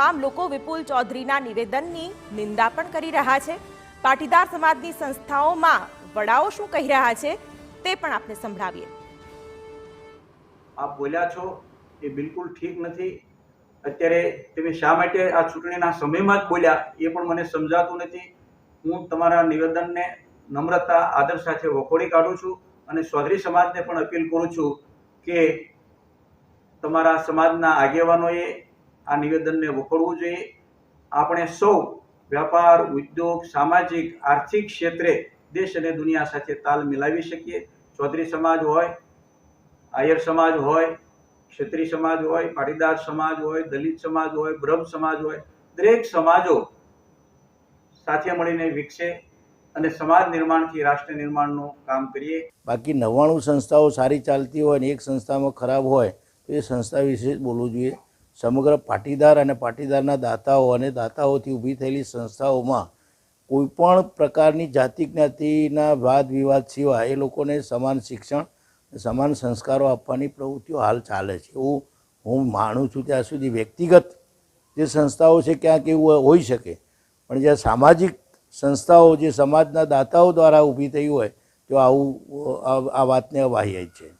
તમામ લોકો વિપુલ ચૌધરીના નિવેદનની નિંદા પણ કરી રહ્યા છે। પાટીદાર સમાજની સંસ્થાઓમાં વડાઓ શું કહી રહ્યા છે તે પણ આપણે સંભળાવીએ। આપ બોલ્યા છો એ બિલકુલ ઠીક નથી। અત્યારે તમે શા માટે આ ચૂંટણીના સમયમાં જ બોલ્યા એ પણ મને સમજાતું નથી। હું તમારા નિવેદનને નમ્રતા આદર સાથે વખોડી કાઢું છું અને ચૌધરી સમાજને પણ અપીલ કરું છું કે તમારા સમાજના આગેવાનોએ આ નિવેદનને વખોડવું જોઈએ। આપણે સૌ વ્યાપાર, ઉદ્યોગ, સામાજિક, આર્થિક ક્ષેત્રે દેશ અને દુનિયા સાથે તાલ મિલાવી શકીએ। ચૌધરી સમાજ હોય, આયર સમાજ હોય, ક્ષત્રિય સમાજ હોય, પાટીદાર સમાજ હોય, દલિત સમાજ હોય, બ્રહ્મ સમાજ હોય, દરેક સમાજો સાથે મળીને વિકસે અને સમાજ નિર્માણથી રાષ્ટ્ર નિર્માણનું કામ કરીએ। બાકી 99 સંસ્થાઓ સારી ચાલતી હોય અને એક સંસ્થામાં ખરાબ હોય તો એ સંસ્થા વિશે જ બોલવું જોઈએ। સમગ્ર પાટીદાર અને પાટીદારના દાતાઓ અને દાતાઓથી ઊભી થયેલી સંસ્થાઓમાં કોઈપણ પ્રકારની જાતિ જ્ઞાતિના વાદ વિવાદ સિવાય એ લોકોને સમાન શિક્ષણ, સમાન સંસ્કારો આપવાની પ્રવૃત્તિઓ હાલ ચાલે છે। એવું હું માનું છું। ત્યાં સુધી વ્યક્તિગત જે સંસ્થાઓ છે ક્યાંક એવું હોઈ શકે, પણ જ્યાં સામાજિક સંસ્થાઓ જે સમાજના દાતાઓ દ્વારા ઊભી થઈ હોય તો આ વાતને અવાહ્ય છે।